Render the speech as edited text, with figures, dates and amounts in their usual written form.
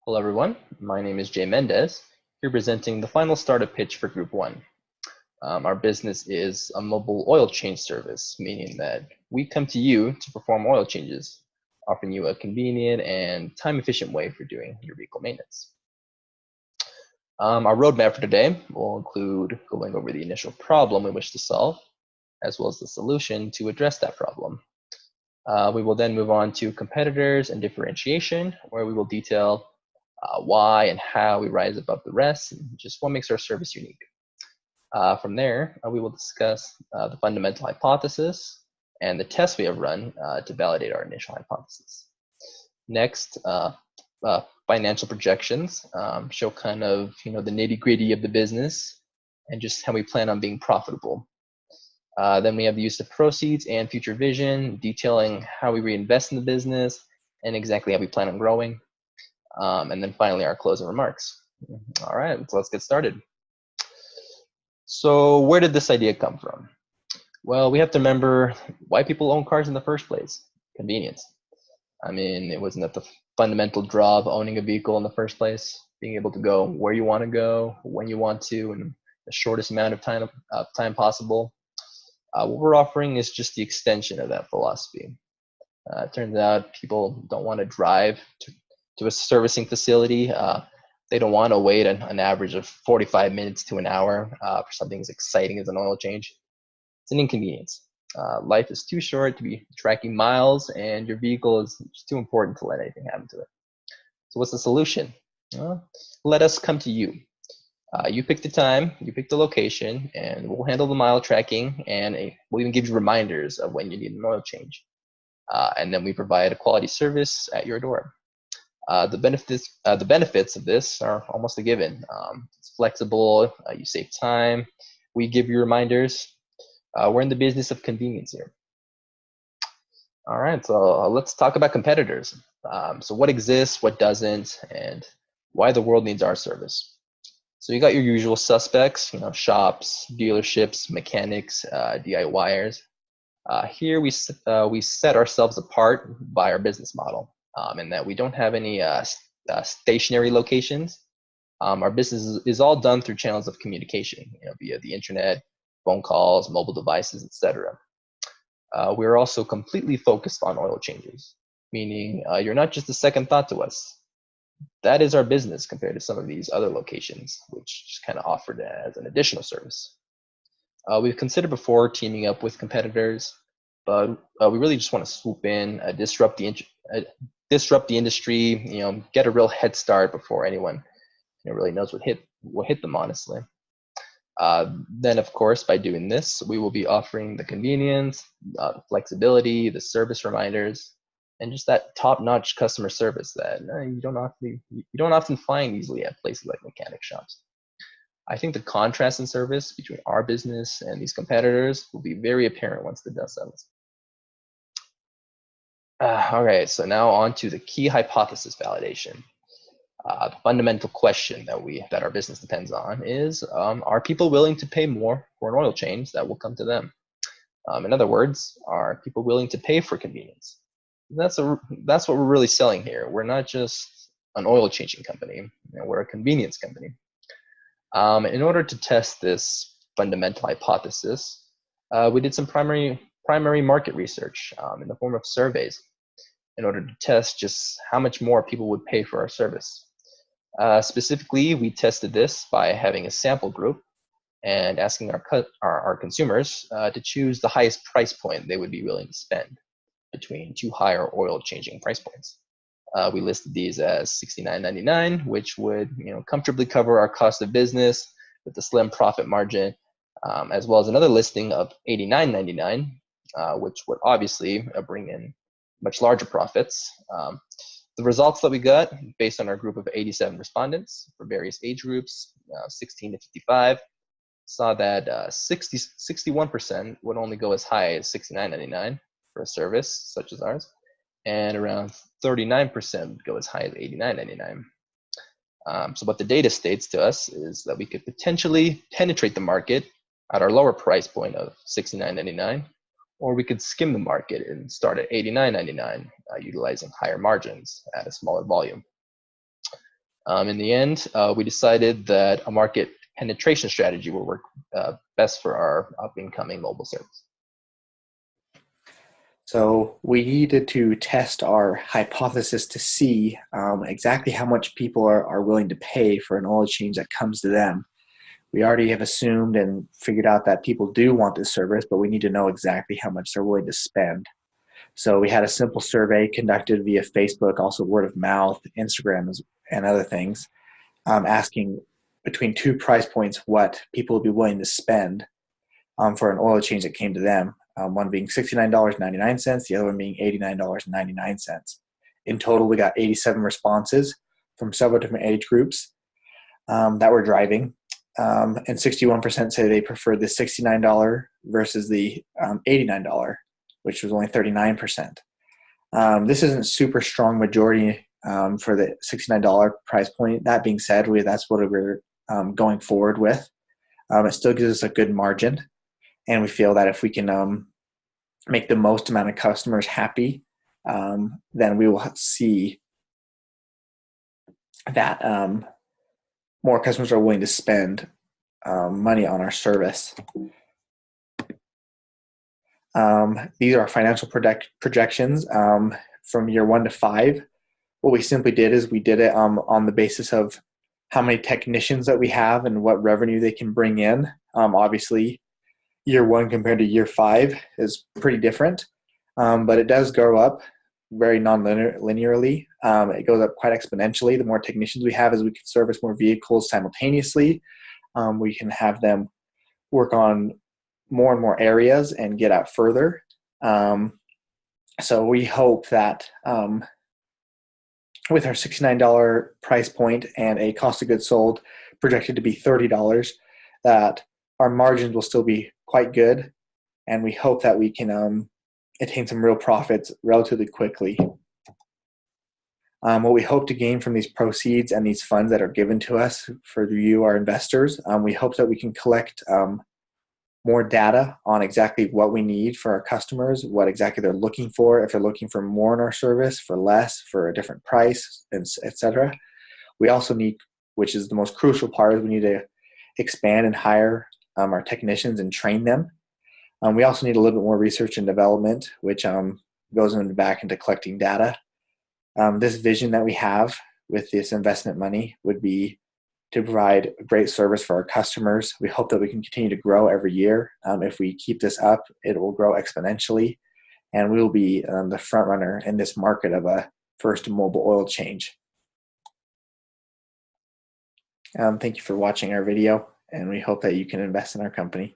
Hello everyone, my name is Jay Mendez, here presenting the final startup pitch for Group 1. Our business is a mobile oil change service, meaning that we come to you to perform oil changes, offering you a convenient and time-efficient way for doing your vehicle maintenance. Our roadmap for today will include going over the initial problem we wish to solve, as well as the solution to address that problem. We will then move on to competitors and differentiation, where we will detail why and how we rise above the rest, and just what makes our service unique. From there, we will discuss the fundamental hypothesis and the tests we have run to validate our initial hypothesis. Next, financial projections show kind of the nitty-gritty of the business and just how we plan on being profitable. Then we have the use of proceeds and future vision, detailing how we reinvest in the business and exactly how we plan on growing. And then finally, our closing remarks. All right, so let's get started. So where did this idea come from? Well, we have to remember why people own cars in the first place: convenience. I mean, it wasn't that the fundamental draw of owning a vehicle in the first place, being able to go where you want to go, when you want to, in the shortest amount of time possible. What we're offering is just the extension of that philosophy. It turns out people don't want to drive to a servicing facility. They don't want to wait an average of 45 minutes to an hour for something as exciting as an oil change. It's an inconvenience. Life is too short to be tracking miles, and your vehicle is just too important to let anything happen to it. So what's the solution? Well, let us come to you. You pick the time, you pick the location, and we'll handle the mile tracking, and we'll even give you reminders of when you need an oil change. And then we provide a quality service at your door. The benefits of this are almost a given. It's flexible, you save time, we give you reminders. We're in the business of convenience here. All right, so let's talk about competitors. So what exists, what doesn't, and why the world needs our service. So you got your usual suspects, shops, dealerships, mechanics, DIYers. Here we set ourselves apart by our business model, in that we don't have any stationary locations. Our business is all done through channels of communication, via the internet, phone calls, mobile devices, etc. We're also completely focused on oil changes, meaning you're not just a second thought to us. That is our business compared to some of these other locations, which just kind of offered as an additional service. We've considered before teaming up with competitors, but we really just want to swoop in, disrupt the industry, get a real head start before anyone really knows what hit them, honestly. Then, of course, by doing this, we will be offering the convenience, the flexibility, the service reminders, and just that top-notch customer service that you don't often find easily at places like mechanic shops. I think the contrast in service between our business and these competitors will be very apparent once the dust settles. All right, so now on to the key hypothesis validation. The fundamental question that our business depends on is, are people willing to pay more for an oil change that will come to them? In other words, are people willing to pay for convenience? That's what we're really selling here. We're not just an oil changing company. We're a convenience company. In order to test this fundamental hypothesis, we did some primary market research in the form of surveys in order to test just how much more people would pay for our service. Specifically, we tested this by having a sample group and asking our consumers to choose the highest price point they would be willing to spend between two higher oil changing price points. We listed these as $69.99, which would comfortably cover our cost of business with a slim profit margin, as well as another listing of $89.99, which would obviously bring in much larger profits. The results that we got, based on our group of 87 respondents for various age groups, 16 to 55, saw that 61% would only go as high as $69.99 for a service such as ours, and around 39% would go as high as $89.99. So what the data states to us is that we could potentially penetrate the market at our lower price point of $69.99, or we could skim the market and start at $89.99, utilizing higher margins at a smaller volume. In the end, we decided that a market penetration strategy will work best for our up-and-coming mobile service. So we needed to test our hypothesis to see exactly how much people are willing to pay for an oil change that comes to them. We already have assumed and figured out that people do want this service, but we need to know exactly how much they're willing to spend. So we had a simple survey conducted via Facebook, also word of mouth, Instagram, and other things, asking between two price points what people would be willing to spend for an oil change that came to them. One being $69.99, the other one being $89.99. In total, we got 87 responses from several different age groups that were driving. And 61% say they preferred the $69 versus the $89, which was only 39%. This isn't super strong majority for the $69 price point. That being said, that's what we're going forward with. It still gives us a good margin, and we feel that if we can make the most amount of customers happy, then we will see that more customers are willing to spend money on our service. These are our financial projections from year 1 to 5. What we simply did is we did it on the basis of how many technicians that we have and what revenue they can bring in. Obviously, year 1 compared to year 5 is pretty different, but it does go up very non-linearly. It goes up quite exponentially. The more technicians we have, as we can service more vehicles simultaneously, we can have them work on more and more areas and get out further. So we hope that with our $69 price point and a cost of goods sold projected to be $30, that our margins will still be quite good, and we hope that we can attain some real profits relatively quickly. What we hope to gain from these proceeds and these funds that are given to us for you, our investors, we hope that we can collect more data on exactly what we need for our customers, what exactly they're looking for, if they're looking for more in our service, for less, for a different price, etc. We also need, which is the most crucial part, is we need to expand and hire our technicians and train them. We also need a little bit more research and development, which goes back into collecting data. This vision that we have with this investment money would be to provide a great service for our customers. We hope that we can continue to grow every year. If we keep this up, it will grow exponentially, and we will be the front runner in this market of a first mobile oil change. Thank you for watching our video, and we hope that you can invest in our company.